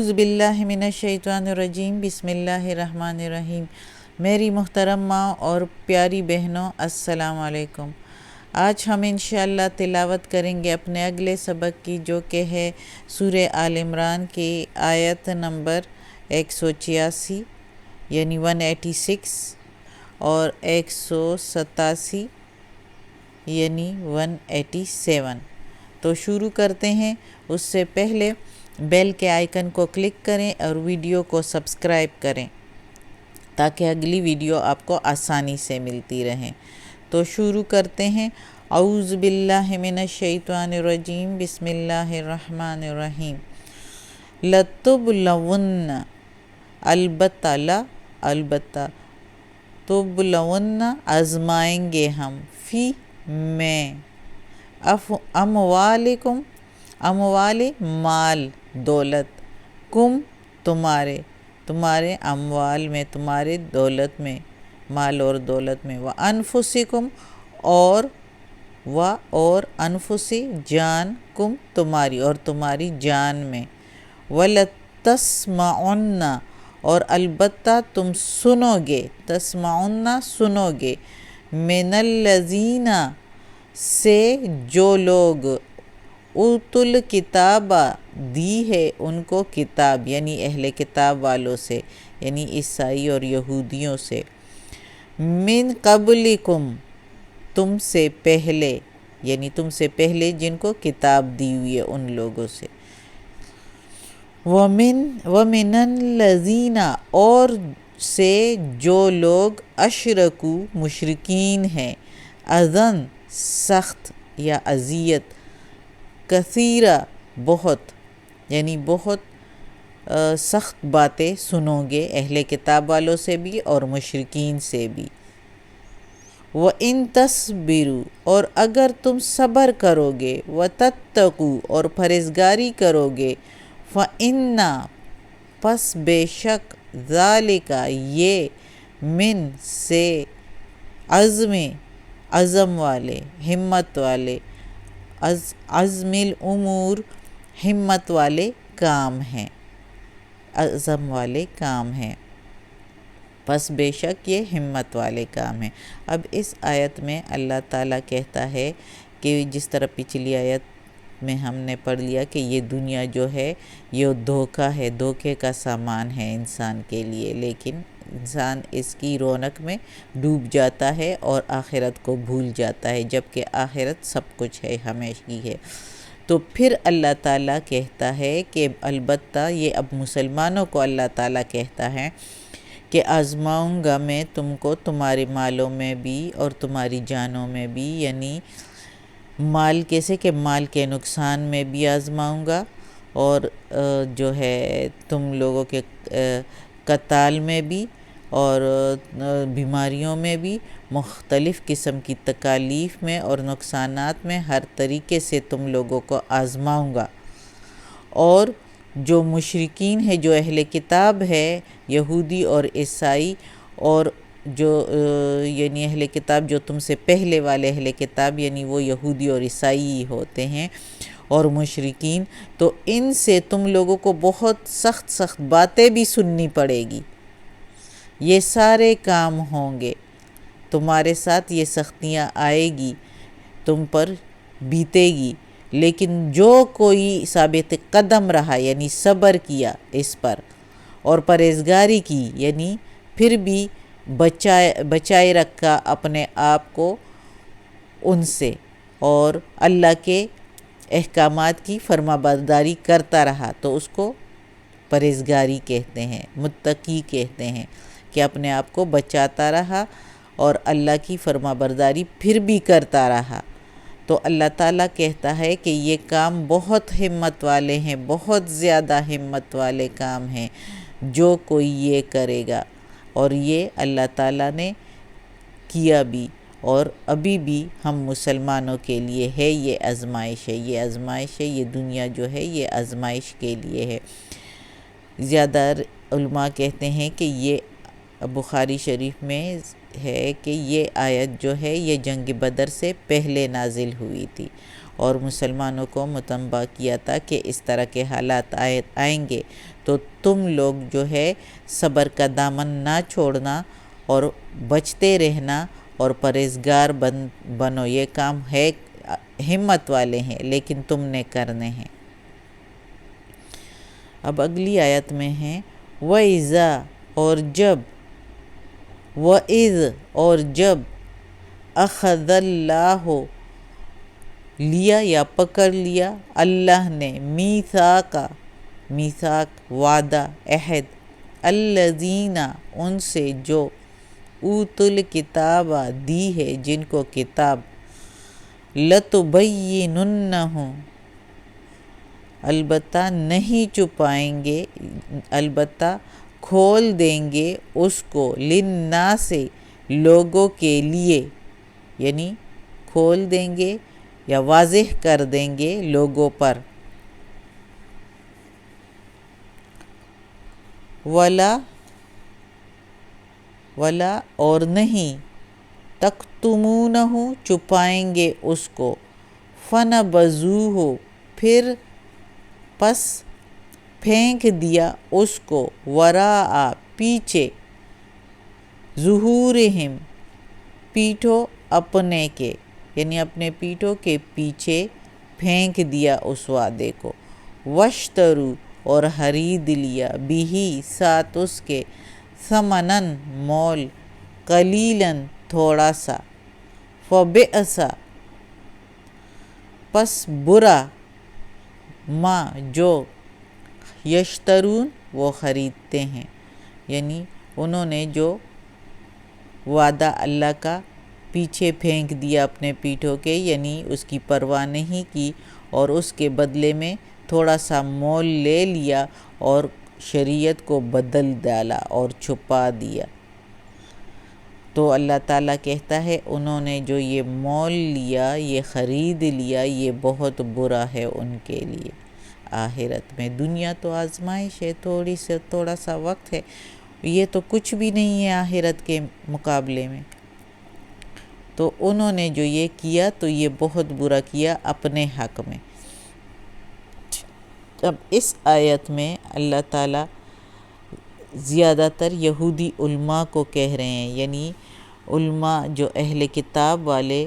اعوذ باللہ من الشیطان الرجیم، بسم اللہ الرحمن الرحیم۔ میری محترم ماں اور پیاری بہنوں، السلام علیکم۔ آج ہم انشاءاللہ تلاوت کریں گے اپنے اگلے سبق کی، جو کہ ہے سورہ آل عمران کی آیت نمبر 186 یعنی 186 اور 187 یعنی 187۔ تو شروع کرتے ہیں۔ اس سے پہلے بیل کے آئیکن کو کلک کریں اور ویڈیو کو سبسکرائب کریں تاکہ اگلی ویڈیو آپ کو آسانی سے ملتی رہیں۔ تو شروع کرتے ہیں۔ اعوذ باللہ من الشیطان الرجیم، بسم اللہ الرحمن الرحیم۔ لَتُبْلَوُنَّ، البتہ تبلون آزمائیں گے ہم، فی میں، اموالکم، اموال مال دولت، کم تمہارے اموال میں، تمہارے دولت میں، مال اور دولت میں، وانفسکم اور انفسی جان، کم تمہاری اور تمہاری جان میں، ولتسمعن اور البتہ تم سنو گے، تسمعن سنو گے، من الذین سے جو لوگ اوتوا الکتاب دی ہے ان کو کتاب، یعنی اہل کتاب والوں سے، یعنی عیسائی اور یہودیوں سے، من قبلکم تم سے پہلے، یعنی تم سے پہلے جن کو کتاب دی ہوئی ہے ان لوگوں سے، ومن الذین اور سے جو لوگ اشرکو مشرکین ہیں، اذًا سخت یا اذیت، کثیرہ بہت، یعنی بہت سخت باتیں سنو گے اہل کتاب والوں سے بھی اور مشرکین سے بھی۔ وَإِن تَصْبِرُوا اور اگر تم صبر کرو گے، وَتَتَّقُوا اور پرہیزگاری کرو گے، فَإِنَّ پس بے شک، ذَلِكَ یہ، من سے، عزم والے، ہمت والے، عزم الامور ہمت والے کام ہیں، عزم والے کام ہیں، پس بے شک یہ ہمت والے کام ہیں۔ اب اس آیت میں اللہ تعالیٰ کہتا ہے کہ جس طرح پچھلی آیت میں ہم نے پڑھ لیا کہ یہ دنیا جو ہے یہ دھوکہ ہے، دھوکے کا سامان ہے انسان کے لیے، لیکن انسان اس کی رونق میں ڈوب جاتا ہے اور آخرت کو بھول جاتا ہے، جبکہ آخرت سب کچھ ہے، ہمیشہ ہے۔ تو پھر اللہ تعالیٰ کہتا ہے کہ البتہ یہ اب مسلمانوں کو اللہ تعالیٰ کہتا ہے کہ آزماؤں گا میں تم کو تمہارے مالوں میں بھی اور تمہاری جانوں میں بھی، یعنی مال کیسے کہ مال کے نقصان میں بھی آزماؤں گا، اور جو ہے تم لوگوں کے قتال میں بھی اور بیماریوں میں بھی، مختلف قسم کی تکالیف میں اور نقصانات میں، ہر طریقے سے تم لوگوں کو آزماؤں گا۔ اور جو مشرکین ہے، جو اہل کتاب ہے، یہودی اور عیسائی، اور جو یعنی اہل کتاب جو تم سے پہلے والے اہل کتاب، یعنی وہ یہودی اور عیسائی ہوتے ہیں، اور مشرکین، تو ان سے تم لوگوں کو بہت سخت باتیں بھی سننی پڑے گی۔ یہ سارے کام ہوں گے، تمہارے ساتھ یہ سختیاں آئے گی، تم پر بیتے گی، لیکن جو کوئی ثابت قدم رہا، یعنی صبر کیا اس پر اور پرہیزگاری کی، یعنی پھر بھی بچائے رکھا اپنے آپ کو ان سے، اور اللہ کے احکامات کی فرما برداری کرتا رہا، تو اس کو پرہیزگاری کہتے ہیں، متقی کہتے ہیں، کہ اپنے آپ کو بچاتا رہا اور اللہ کی فرما برداری پھر بھی کرتا رہا۔ تو اللہ تعالیٰ کہتا ہے کہ یہ کام بہت ہمت والے ہیں، بہت زیادہ ہمت والے کام ہیں جو کوئی یہ کرے گا، اور یہ اللہ تعالیٰ نے کیا بھی، اور ابھی بھی ہم مسلمانوں کے لیے ہے یہ آزمائش ہے، یہ آزمائش ہے، یہ دنیا جو ہے یہ آزمائش کے لیے ہے۔ زیادہ علماء کہتے ہیں کہ یہ بخاری شریف میں ہے کہ یہ آیت جو ہے یہ جنگ بدر سے پہلے نازل ہوئی تھی، اور مسلمانوں کو متنبہ کیا تھا کہ اس طرح کے حالات آئیں گے، تو تم لوگ جو ہے صبر کا دامن نہ چھوڑنا اور بچتے رہنا اور پرہیزگار بنو. یہ کام ہے ہمت والے ہیں لیکن تم نے کرنے ہیں. اب اگلی آیت میں ہیں وَإِذَا اور جب، وَإِذْ اور جب، أَخَذَ اللَّهُ لیا یا پکڑ لیا اللہ نے، میثاق وعدہ عہد، الذین ان سے جو، اوتوا الکتاب دی ہے جن کو کتاب، لتبیننہ البتہ نہیں چھپائیں گے، البتہ کھول دیں گے اس کو، للناس لوگوں کے لیے، یعنی کھول دیں گے یا واضح کر دیں گے لوگوں پر. ولا اور نہیں، تکتمونہ چھپائیں گے اس کو، فنبذوہ پس پھینک دیا اس کو، وراء پیچھے، ظہورہم پیٹھوں اپنے کے، یعنی اپنے پیٹھوں کے پیچھے پھینک دیا اس وعدے کو. واشتروا اور خرید لیا، بہ ساتھ اس کے، ثمناً مول، قلیلاً تھوڑا سا، فبئس پس برا، ما جو، یشترون وہ خریدتے ہیں. یعنی انہوں نے جو وعدہ اللہ کا پیچھے پھینک دیا اپنے پیٹھوں کے، یعنی اس کی پرواہ نہیں کی اور اس کے بدلے میں تھوڑا سا مول لے لیا اور شریعت کو بدل ڈالا اور چھپا دیا. تو اللہ تعالیٰ کہتا ہے انہوں نے جو یہ مول لیا، یہ خرید لیا، یہ بہت برا ہے ان کے لیے آخرت میں. دنیا تو آزمائش ہے، تھوڑا سا وقت ہے، یہ تو کچھ بھی نہیں ہے آخرت کے مقابلے میں. تو انہوں نے جو یہ کیا تو یہ بہت برا کیا اپنے حق میں. اب اس آیت میں اللہ تعالیٰ زیادہ تر یہودی علماء کو کہہ رہے ہیں، یعنی علماء جو اہل کتاب والے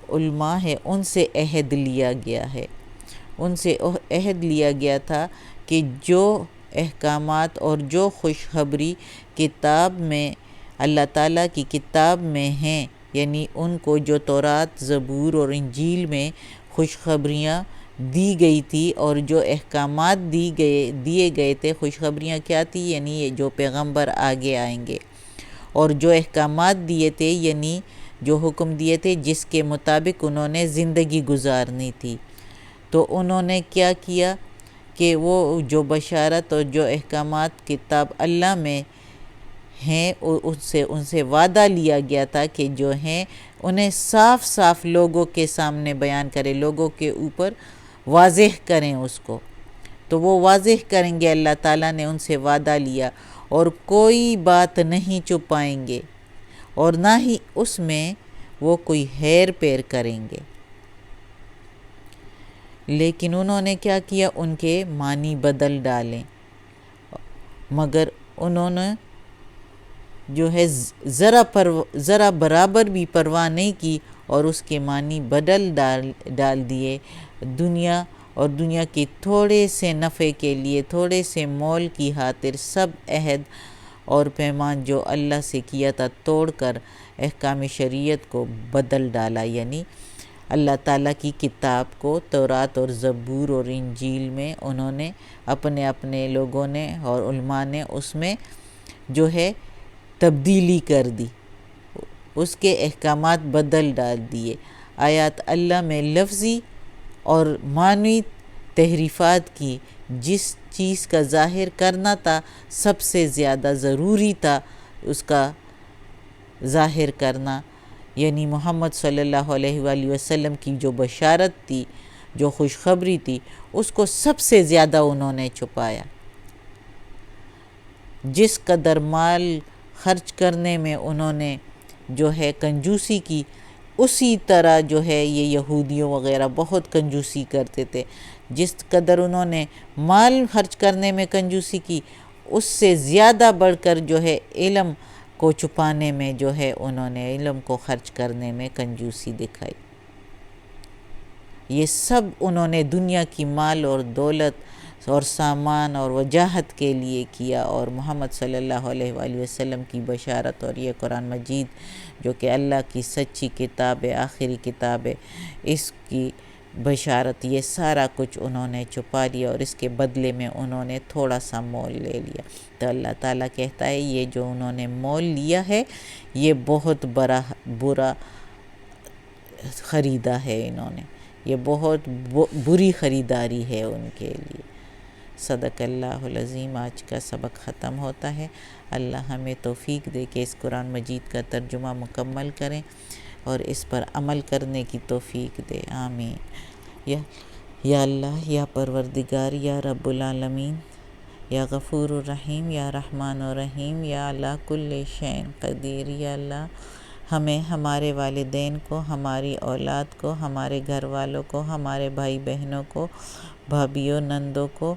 علماء ہیں ان سے عہد لیا گیا ہے. ان سے عہد لیا گیا تھا کہ جو احکامات اور جو خوشخبری کتاب میں، اللہ تعالیٰ کی کتاب میں ہیں، یعنی ان کو جو تورات، زبور اور انجیل میں خوشخبریاں دی گئی تھی اور جو احکامات دیے گئے تھے. خوشخبریاں کیا تھی؟ یعنی یہ جو پیغمبر آگے آئیں گے، اور جو احکامات دیے تھے یعنی جو حکم دیے تھے جس کے مطابق انہوں نے زندگی گزارنی تھی. تو انہوں نے کیا کیا کہ وہ جو بشارت اور جو احکامات کتاب اللہ میں ہیں ان سے وعدہ لیا گیا تھا کہ جو ہیں انہیں صاف صاف لوگوں کے سامنے بیان کرے، لوگوں کے اوپر واضح کریں اس کو. تو وہ واضح کریں گے، اللہ تعالیٰ نے ان سے وعدہ لیا، اور کوئی بات نہیں چھپائیں گے اور نہ ہی اس میں وہ کوئی ہیر پیر کریں گے. لیکن انہوں نے کیا کیا؟ ان کے معنی بدل ڈالیں، مگر انہوں نے جو ہے ذرا برابر بھی پرواہ نہیں کی اور اس کے معنی بدل ڈال دیے. دنیا کے تھوڑے سے نفع کے لیے، تھوڑے سے مول کی خاطر سب عہد اور پیمان جو اللہ سے کیا تھا توڑ کر احکام شریعت کو بدل ڈالا. یعنی اللہ تعالیٰ کی کتاب کو، تورات اور زبور اور انجیل میں انہوں نے اپنے لوگوں نے اور علماء نے اس میں جو ہے تبدیلی کر دی، اس کے احکامات بدل ڈال دیے. آیات اللہ میں لفظی اور معنوی تحریفات کی. جس چیز کا ظاہر کرنا تھا سب سے زیادہ ضروری تھا اس کا ظاہر کرنا، یعنی محمد صلی اللہ علیہ وآلہ وسلم کی جو بشارت تھی، جو خوشخبری تھی، اس کو سب سے زیادہ انہوں نے چھپایا. جس قدر مال خرچ کرنے میں انہوں نے جو ہے کنجوسی کی، اسی طرح جو ہے یہ یہودیوں وغیرہ بہت کنجوسی کرتے تھے. جس قدر انہوں نے مال خرچ کرنے میں کنجوسی کی، اس سے زیادہ بڑھ کر جو ہے علم کو چھپانے میں جو ہے انہوں نے علم کو خرچ کرنے میں کنجوسی دکھائی۔ یہ سب انہوں نے دنیا کی مال اور دولت اور سامان اور وجاہت کے لیے کیا، اور محمد صلی اللہ علیہ وآلہ وسلم کی بشارت اور یہ قرآن مجید جو کہ اللہ کی سچی کتاب ہے، آخری کتاب ہے، اس کی بشارت، یہ سارا کچھ انہوں نے چھپا لیا، اور اس کے بدلے میں انہوں نے تھوڑا سا مول لے لیا۔ تو اللہ تعالیٰ کہتا ہے یہ جو انہوں نے مول لیا ہے یہ بہت برا خریدا ہے انہوں نے، یہ بہت بری خریداری ہے ان کے لیے۔ صدق اللہ العظیم۔ آج کا سبق ختم ہوتا ہے۔ اللہ ہمیں توفیق دے کہ اس قرآن مجید کا ترجمہ مکمل کریں اور اس پر عمل کرنے کی توفیق دے، آمین۔ یا اللہ، یا پروردگار، یا رب العالمین، یا غفور الرحیم، یا رحمان الرحیم، یا اللہ کل شین قدیر، یا اللہ ہمیں، ہمارے والدین کو، ہماری اولاد کو، ہمارے گھر والوں کو، ہمارے بھائی بہنوں کو، بھابھیوں نندوں کو،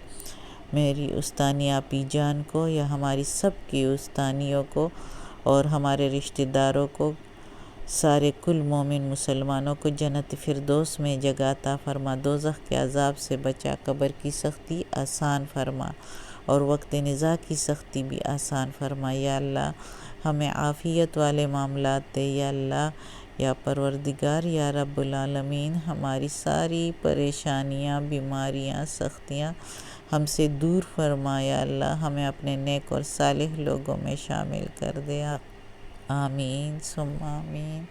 میری استانی آپی جان کو، یا ہماری سب کی استانیوں کو، اور ہمارے رشتہ داروں کو، سارے کل مومن مسلمانوں کو جنت فردوس میں جگہ عطا فرما، دوزخ کے عذاب سے بچا، قبر کی سختی آسان فرما، اور وقت نزاع کی سختی بھی آسان فرما۔ یا اللہ ہمیں عافیت والے معاملات دے، یا اللہ، یا پروردگار، یا رب العالمین، ہماری ساری پریشانیاں، بیماریاں، سختیاں ہم سے دور فرما، یا اللہ ہمیں اپنے نیک اور صالح لوگوں میں شامل کر دے، آمین ثم آمین۔